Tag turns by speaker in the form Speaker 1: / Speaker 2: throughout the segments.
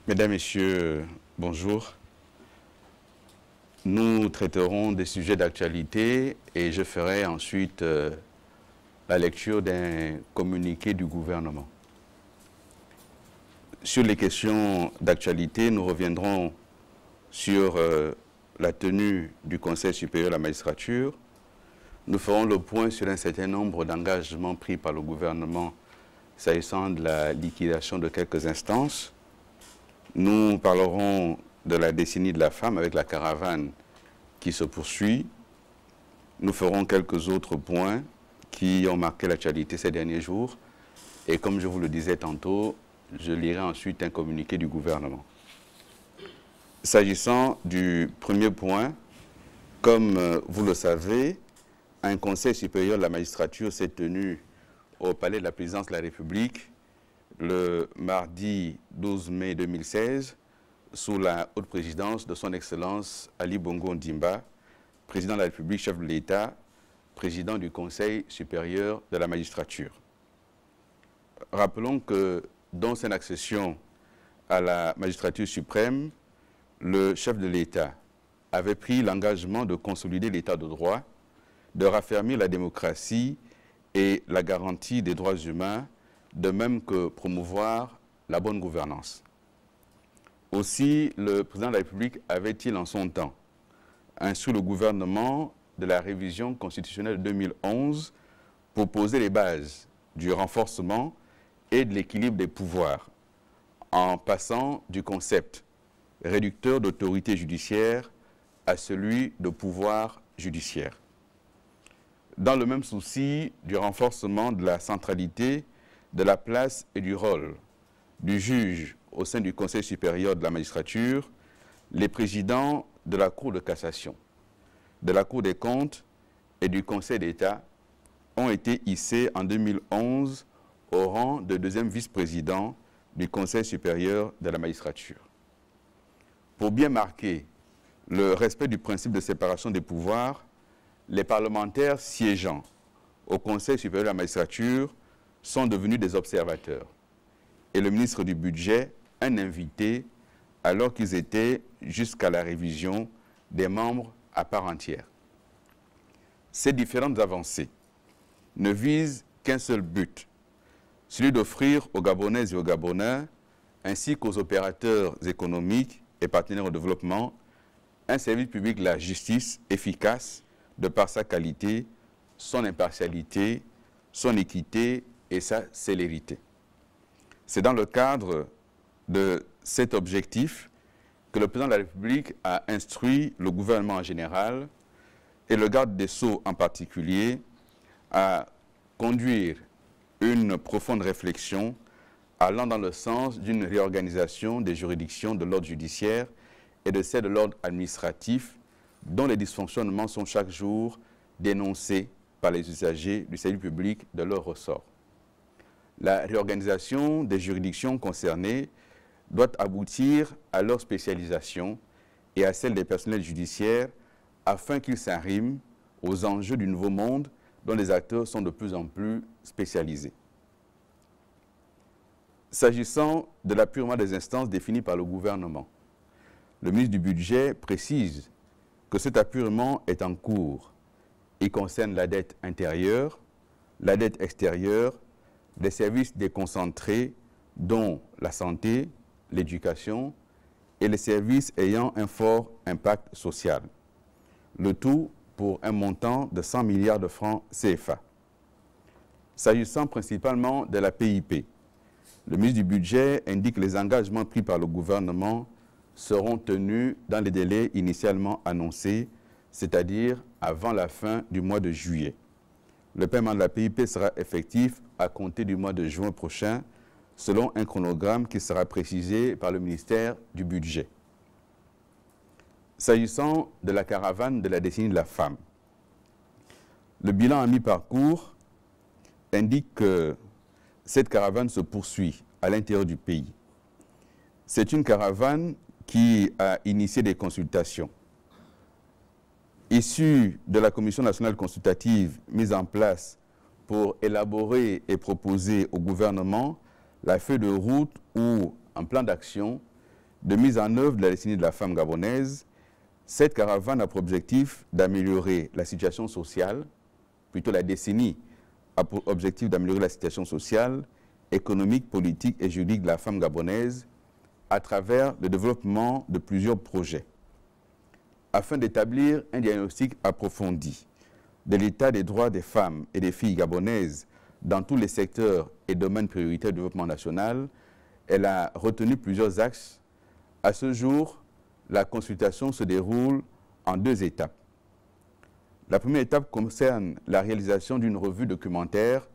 Speaker 1: Mesdames, Messieurs, bonjour. Nous traiterons des sujets d'actualité et je ferai ensuite la lecture d'un communiqué du gouvernement. Sur les questions d'actualité, nous reviendrons sur la tenue du Conseil supérieur de la magistrature. Nous ferons le point sur un certain nombre d'engagements pris par le gouvernement s'agissant de la liquidation de quelques instances. Nous parlerons de la décennie de la femme avec la caravane qui se poursuit. Nous ferons quelques autres points qui ont marqué l'actualité ces derniers jours. Et comme je vous le disais tantôt, je lirai ensuite un communiqué du gouvernement. S'agissant du premier point, comme vous le savez, un Conseil supérieur de la magistrature s'est tenu au Palais de la Présidence de la République le mardi 12 mai 2016 sous la haute présidence de son Excellence Ali Bongo Ondimba, président de la République, chef de l'État, président du Conseil supérieur de la magistrature. Rappelons que dans son accession à la magistrature suprême, le chef de l'État avait pris l'engagement de consolider l'État de droit, de raffermir la démocratie et la garantie des droits humains, de même que promouvoir la bonne gouvernance. Aussi, le président de la République avait-il en son temps instruit le gouvernement de la révision constitutionnelle de 2011 pour poser les bases du renforcement et de l'équilibre des pouvoirs, en passant du concept réducteur d'autorité judiciaire à celui de pouvoir judiciaire. Dans le même souci du renforcement de la centralité, de la place et du rôle du juge au sein du Conseil supérieur de la magistrature, les présidents de la Cour de cassation, de la Cour des comptes et du Conseil d'État ont été hissés en 2011 au rang de deuxième vice-président du Conseil supérieur de la magistrature. Pour bien marquer le respect du principe de séparation des pouvoirs, les parlementaires siégeant au Conseil supérieur de la magistrature sont devenus des observateurs et le ministre du Budget un invité alors qu'ils étaient jusqu'à la révision des membres à part entière. Ces différentes avancées ne visent qu'un seul but, celui d'offrir aux Gabonaises et aux Gabonais, ainsi qu'aux opérateurs économiques et partenaires au développement, un service public de la justice efficace de par sa qualité, son impartialité, son équité et sa célérité. C'est dans le cadre de cet objectif que le président de la République a instruit le gouvernement en général et le garde des Sceaux en particulier à conduire une profonde réflexion allant dans le sens d'une réorganisation des juridictions de l'ordre judiciaire et de celles de l'ordre administratif dont les dysfonctionnements sont chaque jour dénoncés par les usagers du service public de leur ressort. La réorganisation des juridictions concernées doit aboutir à leur spécialisation et à celle des personnels judiciaires afin qu'ils s'arriment aux enjeux du nouveau monde dont les acteurs sont de plus en plus spécialisés. S'agissant de l'appurement des instances définies par le gouvernement, le ministre du Budget précise que cet appurement est en cours et concerne la dette intérieure, la dette extérieure, des services déconcentrés dont la santé, l'éducation et les services ayant un fort impact social. Le tout pour un montant de 100 milliards de francs CFA. S'agissant principalement de la PIP, le ministre du Budget indique que les engagements pris par le gouvernement seront tenus dans les délais initialement annoncés, c'est-à-dire avant la fin du mois de juillet. Le paiement de la PIP sera effectif à compter du mois de juin prochain, selon un chronogramme qui sera précisé par le ministère du Budget. S'agissant de la caravane de la décennie de la femme, le bilan à mi-parcours indique que cette caravane se poursuit à l'intérieur du pays. C'est une caravane qui a initié des consultations. Issue de la Commission nationale consultative mise en place pour élaborer et proposer au gouvernement la feuille de route ou un plan d'action de mise en œuvre de la destinée de la femme gabonaise, cette caravane a pour objectif d'améliorer la situation sociale, plutôt la décennie a pour objectif d'améliorer la situation sociale, économique, politique et juridique de la femme gabonaise à travers le développement de plusieurs projets, afin d'établir un diagnostic approfondi de l'état des droits des femmes et des filles gabonaises dans tous les secteurs et domaines prioritaires du développement national. Elle a retenu plusieurs axes. À ce jour, la consultation se déroule en 2 étapes. La première étape concerne la réalisation d'une revue documentaire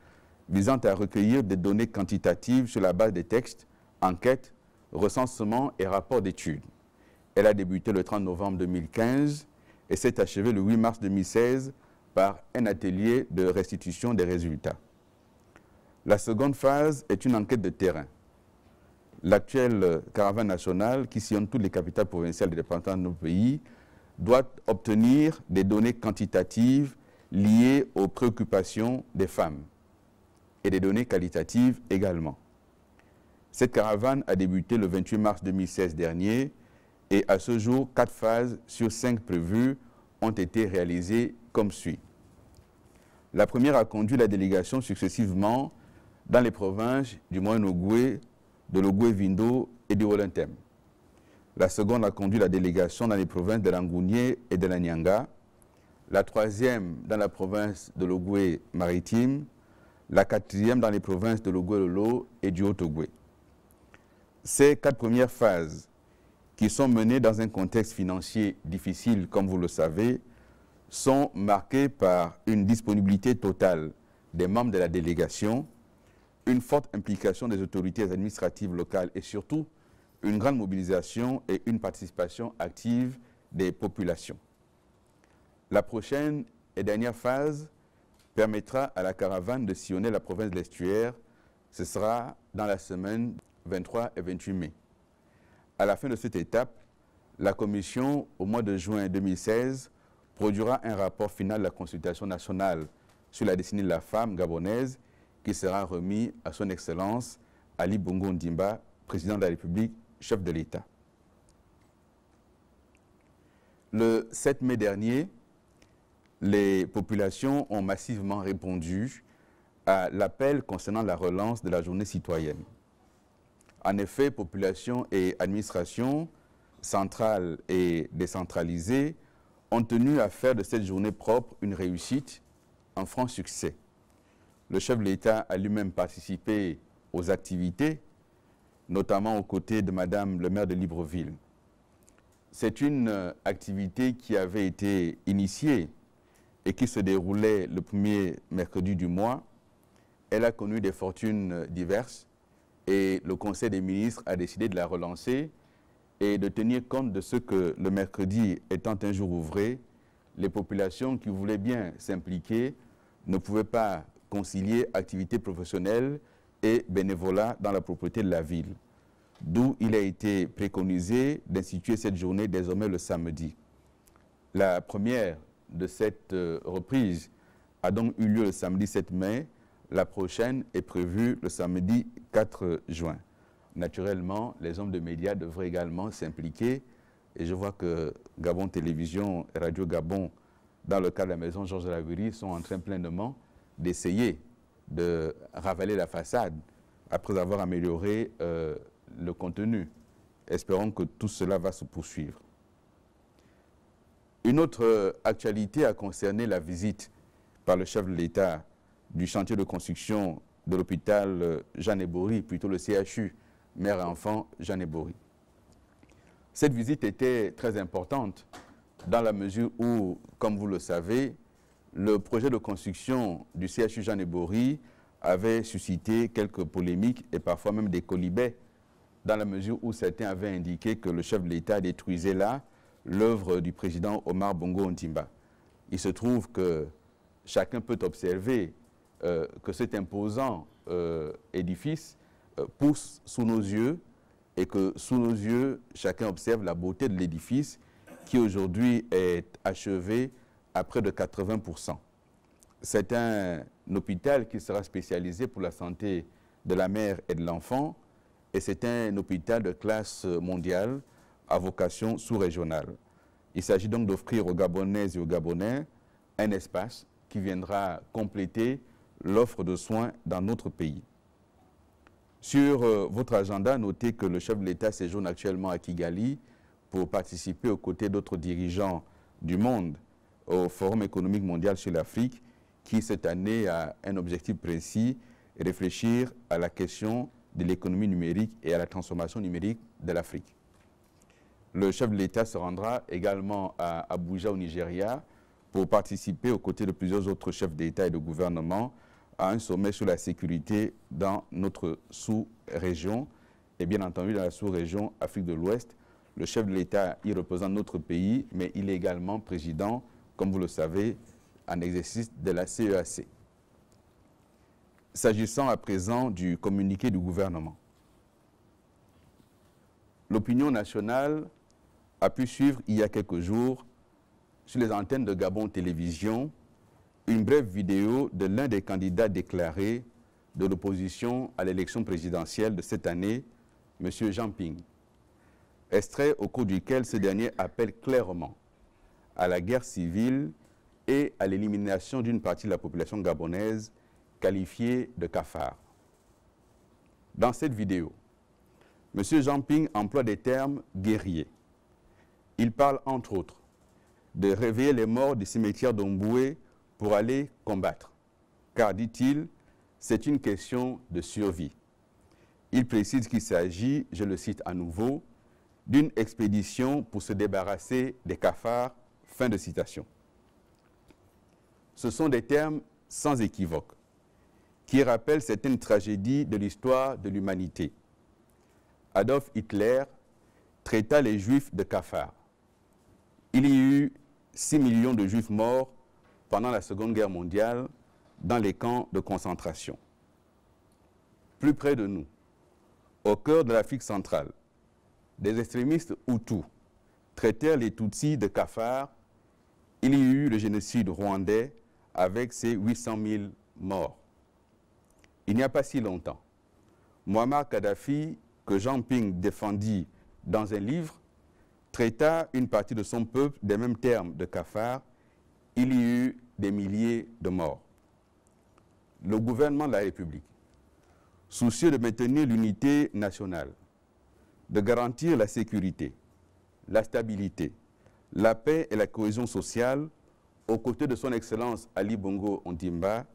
Speaker 1: visant à recueillir des données quantitatives sur la base des textes, enquêtes, recensements et rapports d'études. Elle a débuté le 30 novembre 2015 et s'est achevée le 8 mars 2016 par un atelier de restitution des résultats. La seconde phase est une enquête de terrain. L'actuelle caravane nationale, qui sillonne toutes les capitales provinciales des départements de nos pays, doit obtenir des données quantitatives liées aux préoccupations des femmes et des données qualitatives également. Cette caravane a débuté le 28 mars 2016 dernier et à ce jour, 4 phases sur 5 prévues ont été réalisées comme suit. La première a conduit la délégation successivement dans les provinces du Moyen-Ogooué, de l'Ogooué-Vindo et du Wollentem. La seconde a conduit la délégation dans les provinces de l'Angounié et de la Nyanga. La troisième dans la province de l'Ogooué-Maritime. La quatrième dans les provinces de l'Ogooué-Lolo et du Haut-Ogooué. Ces 4 premières phases, qui sont menées dans un contexte financier difficile, comme vous le savez, sont marquées par une disponibilité totale des membres de la délégation, une forte implication des autorités administratives locales et surtout une grande mobilisation et une participation active des populations. La prochaine et dernière phase permettra à la caravane de sillonner la province de l'Estuaire. Ce sera dans la semaine 23 et 28 mai. À la fin de cette étape, la Commission, au mois de juin 2016, produira un rapport final de la consultation nationale sur la destinée de la femme gabonaise qui sera remis à son Excellence Ali Bongo Ondimba, président de la République, chef de l'État. Le 7 mai dernier, les populations ont massivement répondu à l'appel concernant la relance de la journée citoyenne. En effet, population et administration centrale et décentralisée ont tenu à faire de cette journée propre une réussite, un franc succès. Le chef de l'État a lui-même participé aux activités, notamment aux côtés de Madame le maire de Libreville. C'est une activité qui avait été initiée et qui se déroulait le premier mercredi du mois. Elle a connu des fortunes diverses et le Conseil des ministres a décidé de la relancer et de tenir compte de ce que le mercredi étant un jour ouvré, les populations qui voulaient bien s'impliquer ne pouvaient pas concilier activité professionnelle et bénévolat dans la propriété de la ville. D'où il a été préconisé d'instituer cette journée désormais le samedi. La première de cette reprise a donc eu lieu le samedi 7 mai. La prochaine est prévue le samedi 4 juin. Naturellement, les hommes de médias devraient également s'impliquer et je vois que Gabon Télévision et Radio Gabon, dans le cas de la maison Georges Laverie, sont en train pleinement d'essayer de ravaler la façade après avoir amélioré le contenu. Espérons que tout cela va se poursuivre. Une autre actualité a concerné la visite par le chef de l'État du chantier de construction de l'hôpital Jeanne Ebory, plutôt le CHU, mère et enfant Jeanne Ebory. Cette visite était très importante dans la mesure où, comme vous le savez, le projet de construction du CHU Jeanne Ebory avait suscité quelques polémiques et parfois même des colibets, dans la mesure où certains avaient indiqué que le chef de l'État détruisait là l'œuvre du président Omar Bongo Ondimba. Il se trouve que chacun peut observer que cet imposant édifice pousse sous nos yeux et que sous nos yeux, chacun observe la beauté de l'édifice qui aujourd'hui est achevé à près de 80%. C'est un hôpital qui sera spécialisé pour la santé de la mère et de l'enfant et c'est un hôpital de classe mondiale à vocation sous-régionale. Il s'agit donc d'offrir aux Gabonaises et aux Gabonais un espace qui viendra compléter l'offre de soins dans notre pays. Sur votre agenda, notez que le chef de l'État séjourne actuellement à Kigali pour participer aux côtés d'autres dirigeants du monde au Forum économique mondial sur l'Afrique qui, cette année, a un objectif précis, réfléchir à la question de l'économie numérique et à la transformation numérique de l'Afrique. Le chef de l'État se rendra également à Abuja, au Nigeria, pour participer aux côtés de plusieurs autres chefs d'État et de gouvernement à un sommet sur la sécurité dans notre sous-région et bien entendu dans la sous-région Afrique de l'Ouest. Le chef de l'État y représente notre pays, mais il est également président, comme vous le savez, en exercice de la CEAC. S'agissant à présent du communiqué du gouvernement, l'opinion nationale a pu suivre il y a quelques jours sur les antennes de Gabon Télévision une brève vidéo de l'un des candidats déclarés de l'opposition à l'élection présidentielle de cette année, M. Jean Ping. Extrait au cours duquel ce dernier appelle clairement à la guerre civile et à l'élimination d'une partie de la population gabonaise qualifiée de cafards. Dans cette vidéo, M. Jean Ping emploie des termes guerriers. Il parle entre autres de réveiller les morts du cimetière d'Omboué pour aller combattre, car, dit-il, c'est une question de survie. Il précise qu'il s'agit, je le cite à nouveau, d'une expédition pour se débarrasser des cafards, fin de citation. Ce sont des termes sans équivoque, qui rappellent certaines tragédies de l'histoire de l'humanité. Adolf Hitler traita les Juifs de cafards. Il y eut 6 millions de Juifs morts pendant la Seconde Guerre mondiale dans les camps de concentration. Plus près de nous, au cœur de l'Afrique centrale, des extrémistes Hutus traitèrent les Tutsis de cafards. Il y eut le génocide rwandais avec ses 800 000 morts. Il n'y a pas si longtemps, Muammar Kadhafi, que Jean Ping défendit dans un livre, traita une partie de son peuple des mêmes termes de cafards. Il y eut des milliers de morts. Le gouvernement de la République, soucieux de maintenir l'unité nationale, de garantir la sécurité, la stabilité, la paix et la cohésion sociale, aux côtés de son Excellence Ali Bongo Ondimba,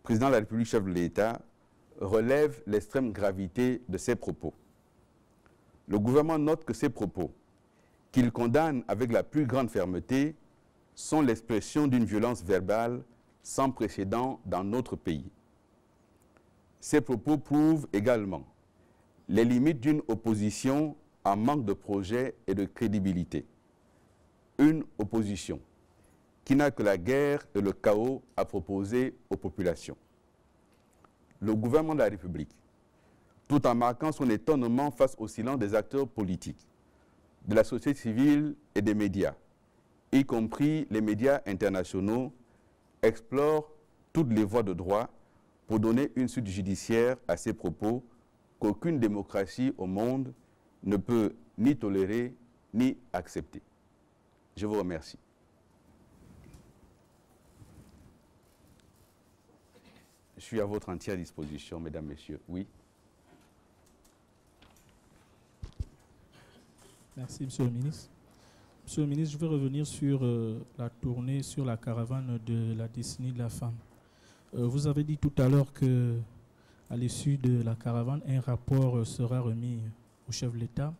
Speaker 1: président de la République, chef de l'État, relève l'extrême gravité de ces propos. Le gouvernement note que ces propos, qu'il condamne avec la plus grande fermeté, sont l'expression d'une violence verbale sans précédent dans notre pays. Ces propos prouvent également les limites d'une opposition en manque de projet et de crédibilité. Une opposition qui n'a que la guerre et le chaos à proposer aux populations. Le gouvernement de la République, tout en marquant son étonnement face au silence des acteurs politiques, de la société civile et des médias, y compris les médias internationaux, explore toutes les voies de droit pour donner une suite judiciaire à ces propos qu'aucune démocratie au monde ne peut ni tolérer ni accepter. Je vous remercie. Je suis à votre entière disposition, mesdames, messieurs. Oui.
Speaker 2: Merci, Monsieur le ministre. Monsieur le ministre, je veux revenir sur la tournée, sur la caravane de la décennie de la femme. Vous avez dit tout à l'heure qu'à l'issue de la caravane, un rapport sera remis au chef de l'État.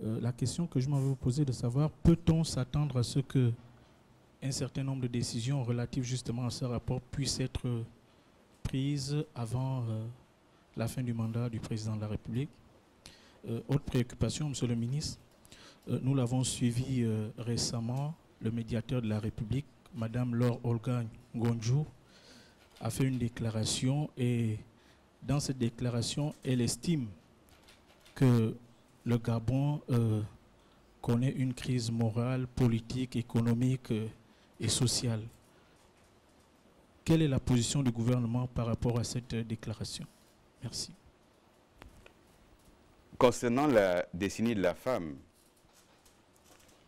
Speaker 2: La question que je m'avais vous poser de savoir, peut-on s'attendre à ce qu'un certain nombre de décisions relatives justement à ce rapport puissent être prises avant la fin du mandat du président de la République? Autre préoccupation, Monsieur le ministre, nous l'avons suivi récemment, le médiateur de la République, Madame Laure Olga Ngonjou, a fait une déclaration et dans cette déclaration, elle estime que le Gabon connaît une crise morale, politique, économique et sociale. Quelle est la position du gouvernement par rapport à cette déclaration? Merci.
Speaker 1: Concernant la décennie de la femme,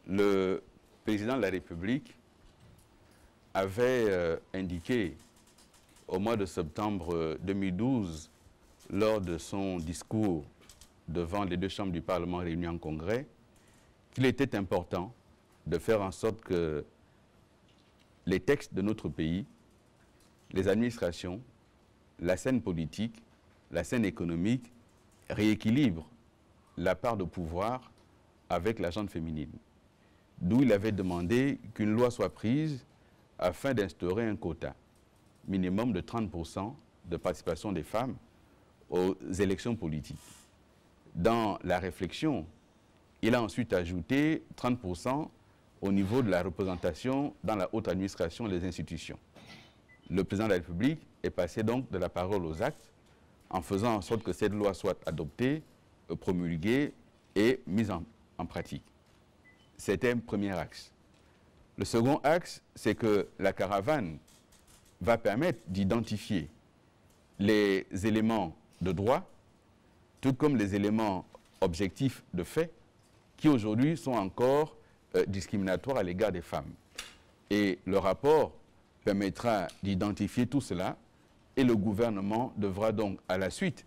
Speaker 1: le président de la République avait indiqué au mois de septembre 2012, lors de son discours devant les deux chambres du Parlement réunies en congrès, qu'il était important de faire en sorte que les textes de notre pays, les administrations, la scène politique, la scène économique rééquilibrent la part de pouvoir avec la gente féminine. D'où il avait demandé qu'une loi soit prise afin d'instaurer un quota minimum de 30% de participation des femmes aux élections politiques. Dans la réflexion, il a ensuite ajouté 30% au niveau de la représentation dans la haute administration et les institutions. Le président de la République est passé donc de la parole aux actes en faisant en sorte que cette loi soit adoptée, promulguée et mise en pratique. C'était un premier axe. Le second axe, c'est que la caravane va permettre d'identifier les éléments de droit, tout comme les éléments objectifs de fait, qui aujourd'hui sont encore discriminatoires à l'égard des femmes. Et le rapport permettra d'identifier tout cela et le gouvernement devra donc, à la suite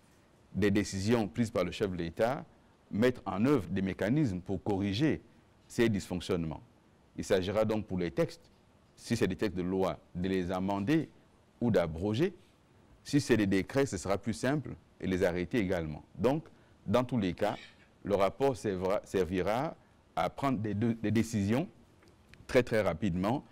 Speaker 1: des décisions prises par le chef de l'État, mettre en œuvre des mécanismes pour corriger ces dysfonctionnements. Il s'agira donc pour les textes, si c'est des textes de loi, de les amender ou d'abroger. Si c'est des décrets, ce sera plus simple et les arrêter également. Donc, dans tous les cas, le rapport servira à prendre des décisions très très rapidement.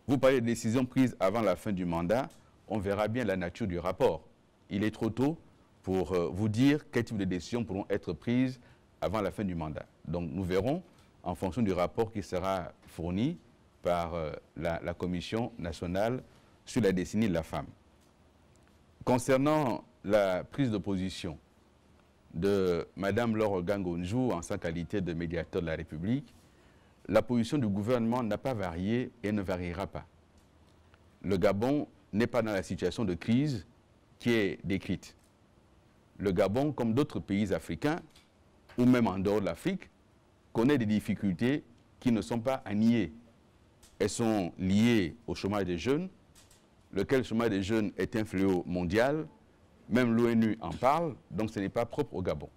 Speaker 1: Vous parlez de décisions prises avant la fin du mandat, on verra bien la nature du rapport. Il est trop tôt pour vous dire quel type de décisions pourront être prises avant la fin du mandat. Donc nous verrons en fonction du rapport qui sera fourni par la Commission nationale sur la décennie de la femme. Concernant la prise de position de Mme Laure Gangonjou en sa qualité de médiateur de la République, la position du gouvernement n'a pas varié et ne variera pas. Le Gabon n'est pas dans la situation de crise qui est décrite. Le Gabon, comme d'autres pays africains, ou même en dehors de l'Afrique, connaît des difficultés qui ne sont pas à nier. Elles sont liées au chômage des jeunes, lequel chômage des jeunes est un fléau mondial. Même l'ONU en parle, donc ce n'est pas propre au Gabon.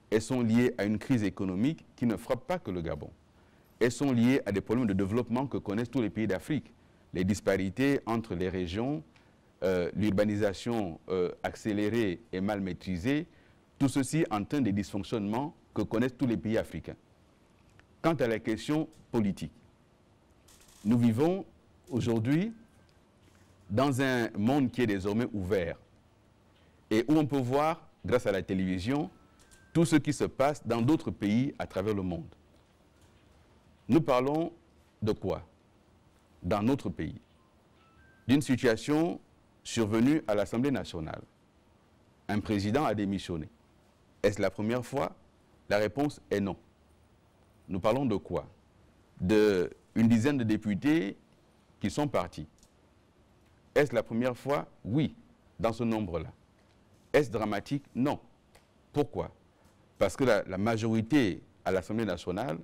Speaker 1: Elles sont liées à une crise économique qui ne frappe pas que le Gabon. Elles sont liées à des problèmes de développement que connaissent tous les pays d'Afrique. Les disparités entre les régions, l'urbanisation accélérée et mal maîtrisée, tout ceci entraîne des dysfonctionnements que connaissent tous les pays africains. Quant à la question politique, nous vivons aujourd'hui dans un monde qui est désormais ouvert et où on peut voir, grâce à la télévision, tout ce qui se passe dans d'autres pays à travers le monde. Nous parlons de quoi dans notre pays? D'une situation survenue à l'Assemblée nationale. Un président a démissionné. Est-ce la première fois? La réponse est non. Nous parlons de quoi? D'une dizaine de députés qui sont partis. Est-ce la première fois? Oui, dans ce nombre-là. Est-ce dramatique? Non. Pourquoi? Parce que la majorité à l'Assemblée nationale,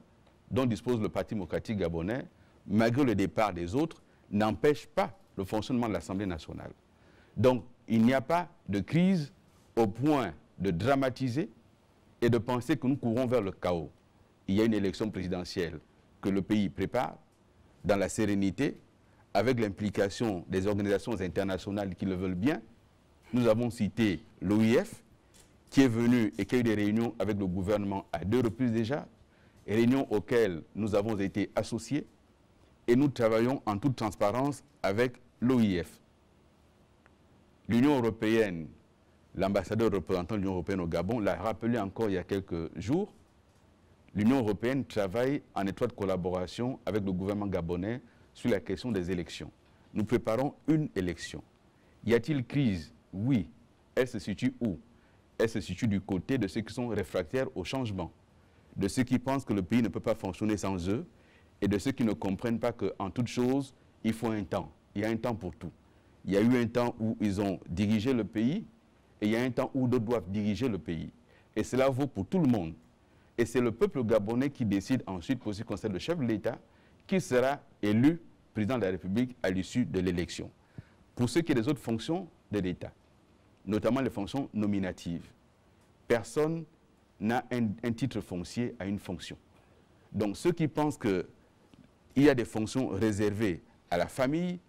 Speaker 1: dont dispose le Parti démocratique gabonais, malgré le départ des autres, n'empêche pas le fonctionnement de l'Assemblée nationale. Donc, il n'y a pas de crise au point de dramatiser et de penser que nous courons vers le chaos. Il y a une élection présidentielle que le pays prépare dans la sérénité, avec l'implication des organisations internationales qui le veulent bien. Nous avons cité l'OIF, qui est venu et qui a eu des réunions avec le gouvernement à 2 reprises déjà, réunions auxquelles nous avons été associés, et nous travaillons en toute transparence avec l'OIF. L'Union européenne, l'ambassadeur représentant de l'Union européenne au Gabon l'a rappelé encore il y a quelques jours, l'Union européenne travaille en étroite collaboration avec le gouvernement gabonais sur la question des élections. Nous préparons une élection. Y a-t-il crise? Oui. Elle se situe où? Elle se situe du côté de ceux qui sont réfractaires au changement, de ceux qui pensent que le pays ne peut pas fonctionner sans eux, et de ceux qui ne comprennent pas qu'en toute chose, il faut un temps. Il y a un temps pour tout. Il y a eu un temps où ils ont dirigé le pays, et il y a un temps où d'autres doivent diriger le pays. Et cela vaut pour tout le monde. Et c'est le peuple gabonais qui décide ensuite, pour ce qui concerne le chef de l'État, qui sera élu président de la République à l'issue de l'élection. Pour ce qui est des autres fonctions de l'État, notamment les fonctions nominatives, personne n'a un titre foncier à une fonction. Donc ceux qui pensent qu'il y a des fonctions réservées à la famille,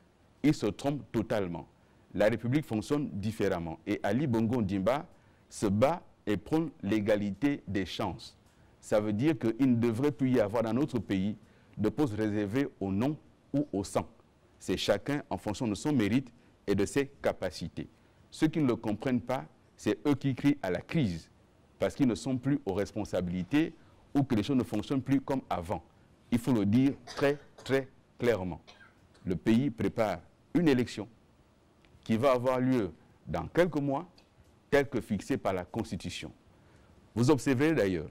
Speaker 1: ils se trompent totalement. La République fonctionne différemment. Et Ali Bongo Ondimba se bat et prône l'égalité des chances. Ça veut dire qu'il ne devrait plus y avoir dans notre pays de postes réservés au nom ou au sang. C'est chacun en fonction de son mérite et de ses capacités. Ceux qui ne le comprennent pas, c'est eux qui crient à la crise, parce qu'ils ne sont plus aux responsabilités ou que les choses ne fonctionnent plus comme avant. Il faut le dire très, très clairement. Le pays prépare une élection qui va avoir lieu dans quelques mois, telle que fixée par la Constitution. Vous observerez d'ailleurs,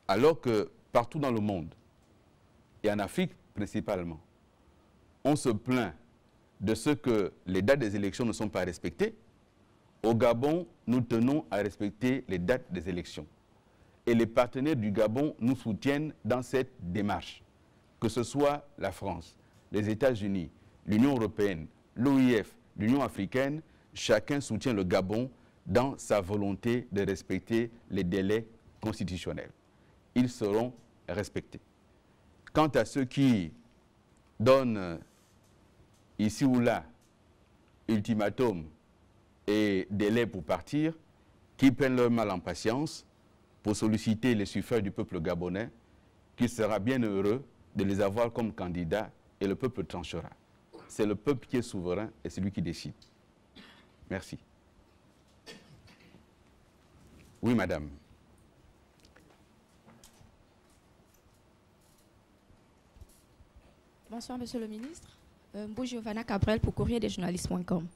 Speaker 1: alors que partout dans le monde, et en Afrique principalement, on se plaint de ce que les dates des élections ne sont pas respectées, au Gabon, nous tenons à respecter les dates des élections. Et les partenaires du Gabon nous soutiennent dans cette démarche, que ce soit la France, les États-Unis, l'Union européenne, l'OIF, l'Union africaine, chacun soutient le Gabon dans sa volonté de respecter les délais constitutionnels. Ils seront respectés. Quant à ceux qui donnent ici ou là ultimatum et délai pour partir, qui prennent leur mal en patience pour solliciter les suffrages du peuple gabonais, qui sera bien heureux de les avoir comme candidats et le peuple tranchera. C'est le peuple qui est souverain et c'est lui qui décide. Merci. Oui, madame.
Speaker 3: Bonsoir, monsieur le ministre. Mbou Giovanna Cabrel pour courrier-des-journalistes.com.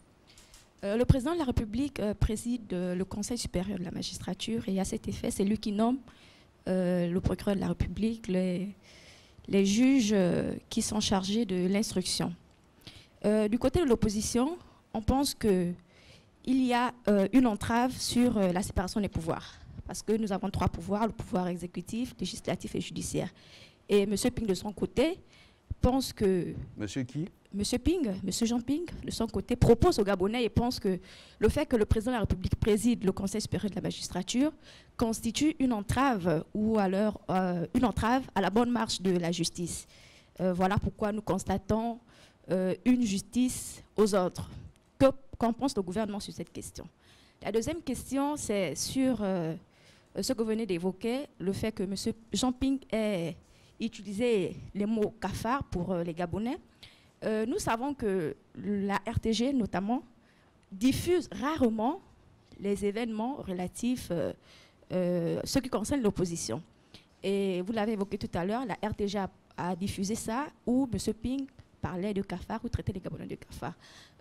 Speaker 3: Le président de la République préside le Conseil supérieur de la magistrature et à cet effet, c'est lui qui nomme le procureur de la République, les juges qui sont chargés de l'instruction. Du côté de l'opposition, on pense qu'il y a une entrave sur la séparation des pouvoirs. Parce que nous avons 3 pouvoirs, le pouvoir exécutif, législatif et judiciaire. Et M. Ping, de son côté, pense que...
Speaker 1: Monsieur qui?
Speaker 3: Monsieur Ping, Monsieur Jean Ping, de son côté, propose aux Gabonais et pense que le fait que le président de la République préside le Conseil supérieur de la magistrature constitue une entrave ou alors une entrave à la bonne marche de la justice. Voilà pourquoi nous constatons une justice aux ordres. Qu'en pense le gouvernement sur cette question? La deuxième question, c'est sur ce que vous venez d'évoquer, le fait que Monsieur Jean Ping ait utilisé les mots cafard pour les Gabonais. Nous savons que la RTG, notamment, diffuse rarement les événements relatifs, ce qui concerne l'opposition. Et vous l'avez évoqué tout à l'heure, la RTG a diffusé ça, où M. Ping parlait de cafard ou traitait les Gabonais de cafard.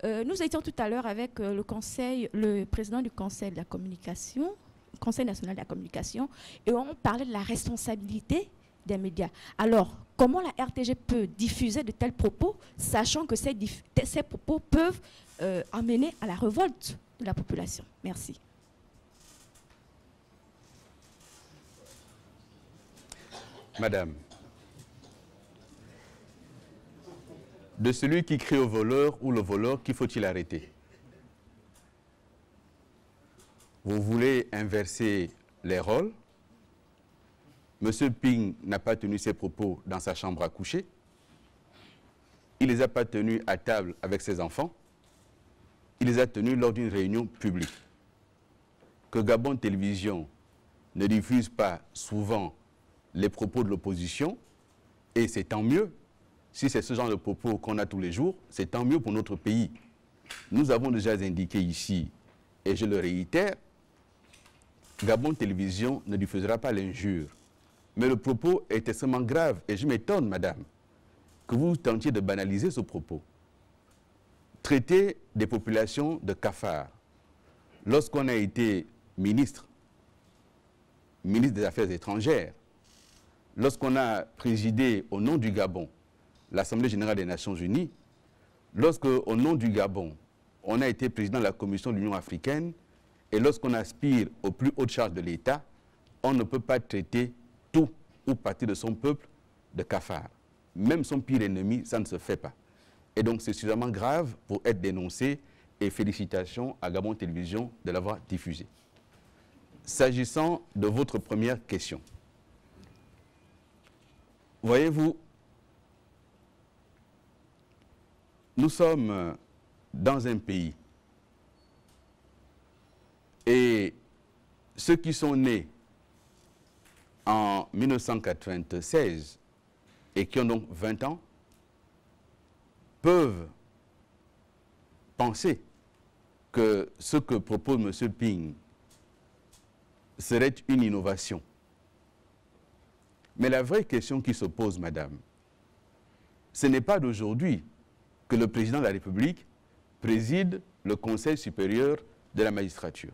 Speaker 3: Nous étions tout à l'heure avec le président du Conseil de la communication, Conseil national de la communication, et on parlait de la responsabilité des médias. Alors, comment la RTG peut diffuser de tels propos, sachant que ces propos peuvent amener à la révolte de la population? Merci.
Speaker 1: Madame, de celui qui crie au voleur ou le voleur, qui faut-il arrêter? Vous voulez inverser les rôles? Monsieur Ping n'a pas tenu ses propos dans sa chambre à coucher. Il ne les a pas tenus à table avec ses enfants. Il les a tenus lors d'une réunion publique. Que Gabon Télévision ne diffuse pas souvent les propos de l'opposition, et c'est tant mieux. Si c'est ce genre de propos qu'on a tous les jours, c'est tant mieux pour notre pays. Nous avons déjà indiqué ici, et je le réitère, Gabon Télévision ne diffusera pas l'injure. Mais le propos est extrêmement grave et je m'étonne, madame, que vous tentiez de banaliser ce propos. Traiter des populations de cafards. Lorsqu'on a été ministre des Affaires étrangères, lorsqu'on a présidé au nom du Gabon l'Assemblée générale des Nations Unies, lorsque, au nom du Gabon, on a été président de la Commission de l'Union africaine Et lorsqu'on aspire aux plus hautes charges de l'État, on ne peut pas traiter tout ou partie de son peuple de cafard. Même son pire ennemi, ça ne se fait pas. Et donc c'est suffisamment grave pour être dénoncé, et félicitations à Gabon Télévision de l'avoir diffusé. S'agissant de votre première question, voyez-vous, nous sommes dans un pays et ceux qui sont nés en 1996 et qui ont donc 20 ans peuvent penser que ce que propose M. Ping serait une innovation. Mais la vraie question qui se pose, madame, ce n'est pas d'aujourd'hui que le président de la République préside le Conseil supérieur de la magistrature.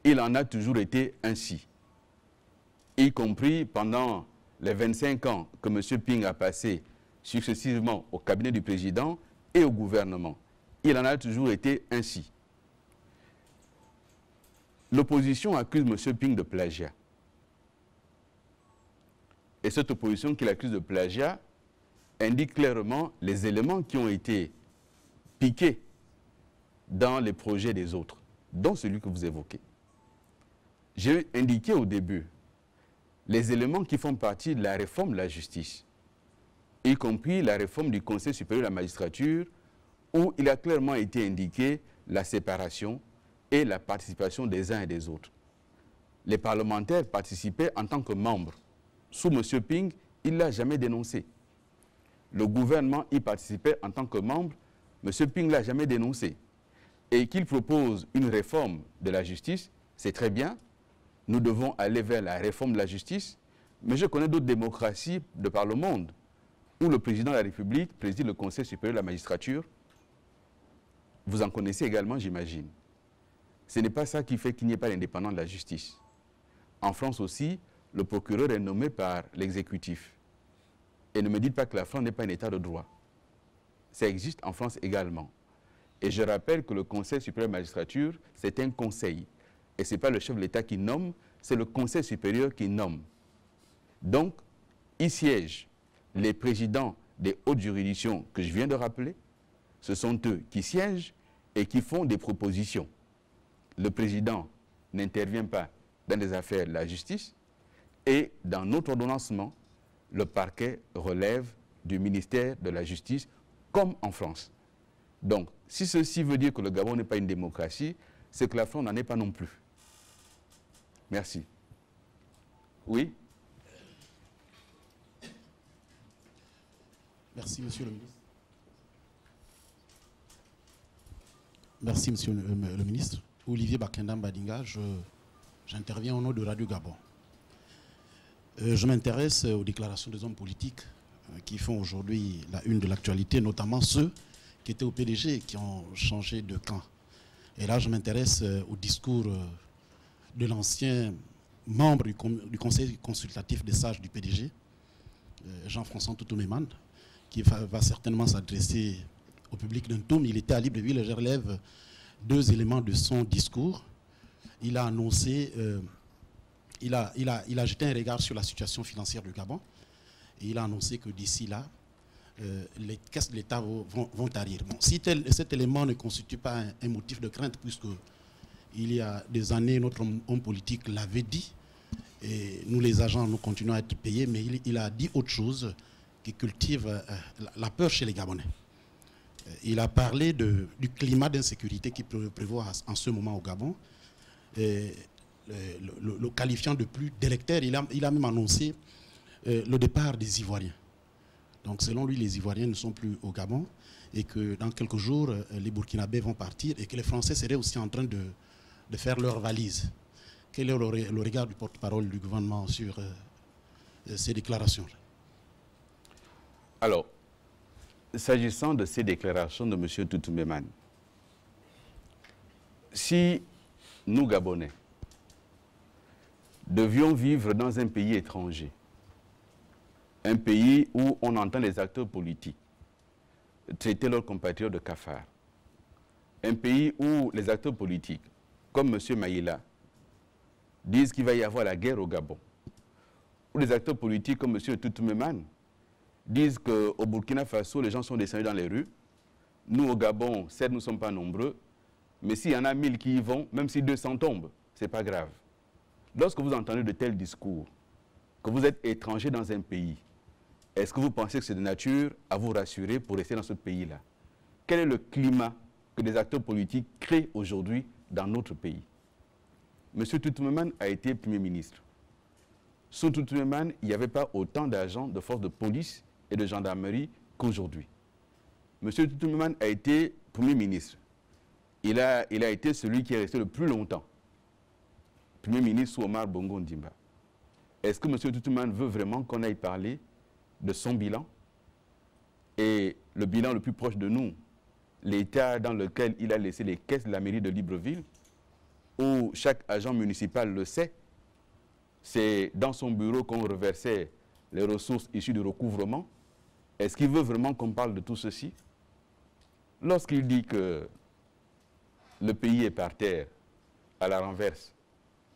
Speaker 1: Il en a toujours été ainsi, y compris pendant les 25 ans que M. Ping a passé successivement au cabinet du président et au gouvernement. Il en a toujours été ainsi. L'opposition accuse M. Ping de plagiat. Et cette opposition qu'il accuse de plagiat indique clairement les éléments qui ont été piqués dans les projets des autres, dont celui que vous évoquez. J'ai indiqué au début les éléments qui font partie de la réforme de la justice, y compris la réforme du Conseil supérieur de la magistrature, où il a clairement été indiqué la séparation et la participation des uns et des autres. Les parlementaires participaient en tant que membres. Sous M. Ping, il ne l'a jamais dénoncé. Le gouvernement y participait en tant que membre. M. Ping ne l'a jamais dénoncé. Et qu'il propose une réforme de la justice, c'est très bien. Nous devons aller vers la réforme de la justice. Mais je connais d'autres démocraties de par le monde où le président de la République préside le Conseil supérieur de la magistrature. Vous en connaissez également, j'imagine. Ce n'est pas ça qui fait qu'il n'y ait pas d'indépendance de la justice. En France aussi, le procureur est nommé par l'exécutif. Et ne me dites pas que la France n'est pas un état de droit. Ça existe en France également. Et je rappelle que le Conseil supérieur de la magistrature, c'est un conseil. Et ce n'est pas le chef de l'État qui nomme, c'est le Conseil supérieur qui nomme. Donc, y siègent les présidents des hautes juridictions que je viens de rappeler. Ce sont eux qui siègent et qui font des propositions. Le président n'intervient pas dans les affaires de la justice et dans notre ordonnancement, le parquet relève du ministère de la Justice comme en France. Donc, si ceci veut dire que le Gabon n'est pas une démocratie, c'est que la France n'en est pas non plus. Merci. Oui?
Speaker 4: Merci, monsieur le ministre. Merci, monsieur le ministre. Olivier Bakendam Badinga, j'interviens au nom de Radio Gabon. Je m'intéresse aux déclarations des hommes politiques qui font aujourd'hui la une de l'actualité, notamment ceux qui étaient au PDG et qui ont changé de camp. Et là, je m'intéresse au discours de l'ancien membre du conseil consultatif des sages du PDG, Jean-François Toutouméman, qui va certainement s'adresser au public d'un tome. Il était à Libreville et je relève deux éléments de son discours. Il a annoncé, il a jeté un regard sur la situation financière du Gabon et il a annoncé que d'ici là, les caisses de l'État vont tarir. Bon, si cet élément ne constitue pas un motif de crainte, puisque il y a des années, notre homme politique l'avait dit, et nous les agents, nous continuons à être payés, mais il a dit autre chose qui cultive la peur chez les Gabonais. Il a parlé du climat d'insécurité qui prévaut en ce moment au Gabon, et le qualifiant de plus délectaire. Il a même annoncé le départ des Ivoiriens. Donc selon lui, les Ivoiriens ne sont plus au Gabon et que dans quelques jours, les Burkinabés vont partir et que les Français seraient aussi en train de faire leurs valises. Quel est le regard du porte-parole du gouvernement sur ces déclarations-là?
Speaker 1: Alors, s'agissant de ces déclarations de M. Toutouméman, si nous, Gabonais, devions vivre dans un pays étranger, un pays où on entend les acteurs politiques traiter leurs compatriotes de cafards, Un pays où les acteurs politiques, comme M. Maïla, disent qu'il va y avoir la guerre au Gabon. Où les acteurs politiques comme M. Toutoumeman disent qu'au Burkina Faso, les gens sont descendus dans les rues. Nous, au Gabon, certes, nous ne sommes pas nombreux, mais s'il y en a 1000 qui y vont, même si 200 tombent, ce n'est pas grave. Lorsque vous entendez de tels discours, que vous êtes étranger dans un pays, est-ce que vous pensez que c'est de nature à vous rassurer pour rester dans ce pays-là? Quel est le climat que les acteurs politiques créent aujourd'hui dans notre pays? M. Toutoumeman a été Premier ministre. Sous Toutoumeman, il n'y avait pas autant d'agents de forces de police et de gendarmerie qu'aujourd'hui. M. Toutoumeman a été Premier ministre. Il a été celui qui est resté le plus longtemps. Premier ministre sous Omar Bongo Ondimba. Est-ce que M. Toutoumeman veut vraiment qu'on aille parler de son bilan? Et le bilan le plus proche de nous, l'état dans lequel il a laissé les caisses de la mairie de Libreville, où chaque agent municipal le sait, c'est dans son bureau qu'on reversait les ressources issues du recouvrement. Est-ce qu'il veut vraiment qu'on parle de tout ceci? Lorsqu'il dit que le pays est par terre, à la renverse,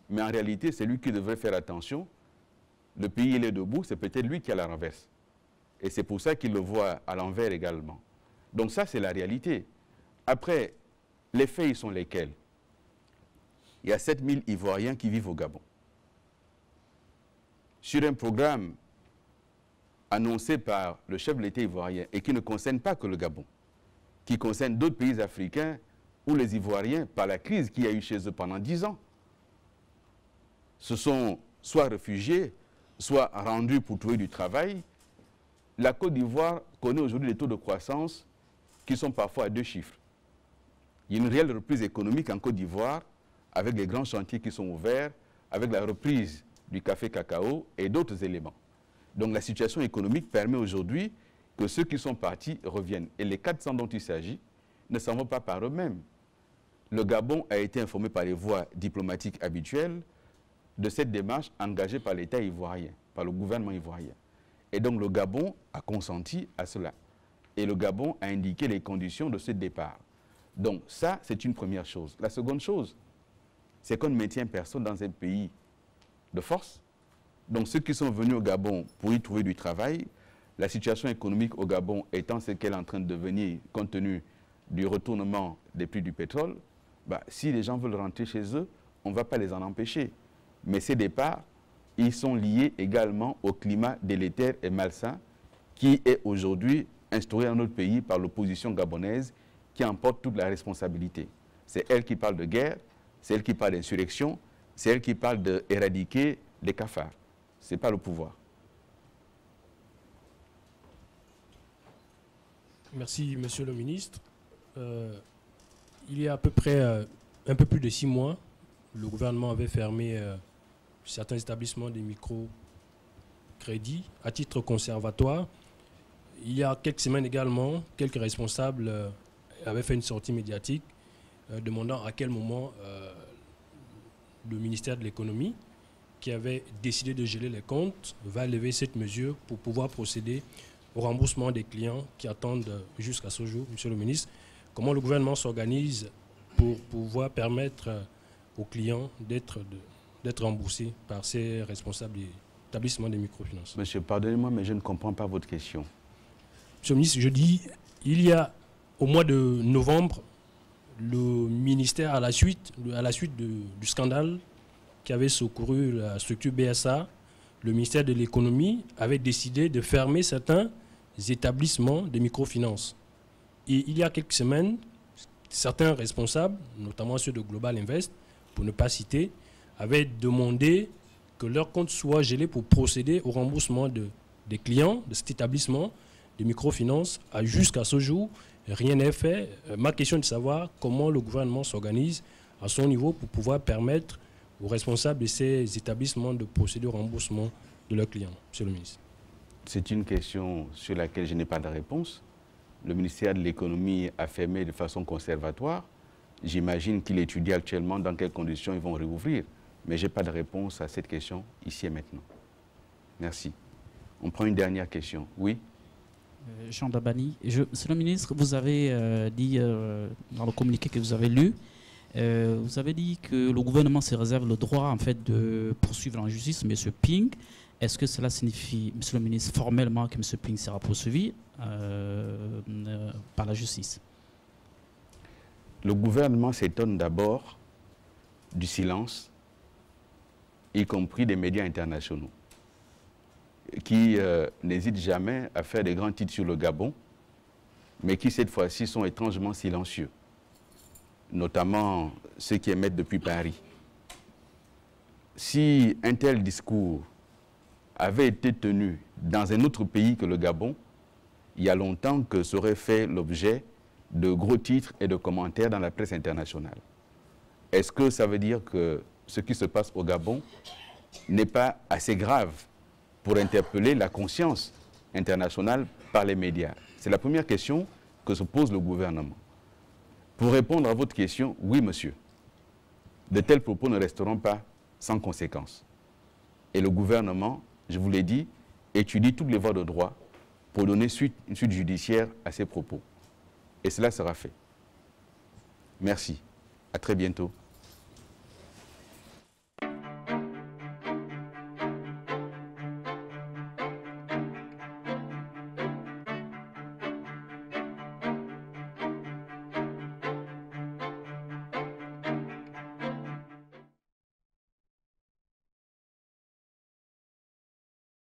Speaker 1: mais en réalité, c'est lui qui devrait faire attention. Le pays, il est debout, c'est peut-être lui qui est à la renverse. Et c'est pour ça qu'il le voit à l'envers également. Donc ça, c'est la réalité. Après, les faits, ils sont lesquels? Il y a 7000 Ivoiriens qui vivent au Gabon. Sur un programme annoncé par le chef de l'État ivoirien et qui ne concerne pas que le Gabon, qui concerne d'autres pays africains où les Ivoiriens, par la crise qu'il y a eu chez eux pendant 10 ans, se sont soit réfugiés, soit rendus pour trouver du travail. La Côte d'Ivoire connaît aujourd'hui des taux de croissance qui sont parfois à 2 chiffres. Il y a une réelle reprise économique en Côte d'Ivoire avec les grands chantiers qui sont ouverts, avec la reprise du café-cacao et d'autres éléments. Donc la situation économique permet aujourd'hui que ceux qui sont partis reviennent. Et les 400 dont il s'agit ne s'en vont pas par eux-mêmes. Le Gabon a été informé par les voies diplomatiques habituelles de cette démarche engagée par l'État ivoirien, par le gouvernement ivoirien. Et donc le Gabon a consenti à cela. Et le Gabon a indiqué les conditions de ce départ. Donc ça, c'est une première chose. La seconde chose, c'est qu'on ne maintient personne dans un pays de force. Donc ceux qui sont venus au Gabon pour y trouver du travail, la situation économique au Gabon étant ce qu'elle est en train de devenir compte tenu du retournement des prix du pétrole, si les gens veulent rentrer chez eux, on ne va pas les en empêcher. Mais ces départs, ils sont liés également au climat délétère et malsain qui est aujourd'hui instauré dans notre pays par l'opposition gabonaise qui emporte toute la responsabilité. C'est elle qui parle de guerre, c'est elle qui parle d'insurrection, c'est elle qui parle d'éradiquer les cafards. Ce n'est pas le pouvoir.
Speaker 5: Merci, Monsieur le Ministre. Il y a à peu près un peu plus de 6 mois, le gouvernement avait fermé certains établissements de microcrédits à titre conservatoire. Il y a quelques semaines également, quelques responsables avaient fait une sortie médiatique demandant à quel moment le ministère de l'économie, qui avait décidé de geler les comptes, va lever cette mesure pour pouvoir procéder au remboursement des clients qui attendent jusqu'à ce jour. Monsieur le ministre, comment le gouvernement s'organise pour pouvoir permettre aux clients d'être remboursés par ces responsables d'établissements de microfinance?
Speaker 1: Monsieur, pardonnez-moi, mais je ne comprends pas votre question.
Speaker 5: Monsieur le ministre, je dis, il y a au mois de novembre, le ministère, à la suite du scandale qui avait secouru la structure BSA, le ministère de l'économie avait décidé de fermer certains établissements de microfinance. Et il y a quelques semaines, certains responsables, notamment ceux de Global Invest, pour ne pas citer, avaient demandé que leur compte soit gelé pour procéder au remboursement des clients de cet établissement de microfinance. Jusqu'à ce jour, rien n'est fait. Ma question est de savoir comment le gouvernement s'organise à son niveau pour pouvoir permettre aux responsables de ces établissements de procéder au remboursement de leurs clients. Monsieur le ministre.
Speaker 1: C'est une question sur laquelle je n'ai pas de réponse. Le ministère de l'économie a fermé de façon conservatoire. J'imagine qu'il étudie actuellement dans quelles conditions ils vont réouvrir. Mais je n'ai pas de réponse à cette question ici et maintenant. Merci. On prend une dernière question. Oui?
Speaker 6: Jean Dabani. Monsieur le ministre, vous avez dit dans le communiqué que vous avez lu, vous avez dit que le gouvernement se réserve le droit en fait de poursuivre en justice M. Ping. Est-ce que cela signifie, Monsieur le ministre, formellement que M. Ping sera poursuivi par la justice?
Speaker 1: Le gouvernement s'étonne d'abord du silence, y compris des médias internationaux, qui n'hésitent jamais à faire des grands titres sur le Gabon, mais qui cette fois-ci sont étrangement silencieux, notamment ceux qui émettent depuis Paris. Si un tel discours avait été tenu dans un autre pays que le Gabon, il y a longtemps que ça aurait fait l'objet de gros titres et de commentaires dans la presse internationale. Est-ce que ça veut dire que ce qui se passe au Gabon n'est pas assez grave pour interpeller la conscience internationale par les médias? C'est la première question que se pose le gouvernement. Pour répondre à votre question, oui, monsieur. De tels propos ne resteront pas sans conséquence. Et le gouvernement, je vous l'ai dit, étudie toutes les voies de droit pour donner une suite judiciaire à ces propos. Et cela sera fait. Merci. À très bientôt.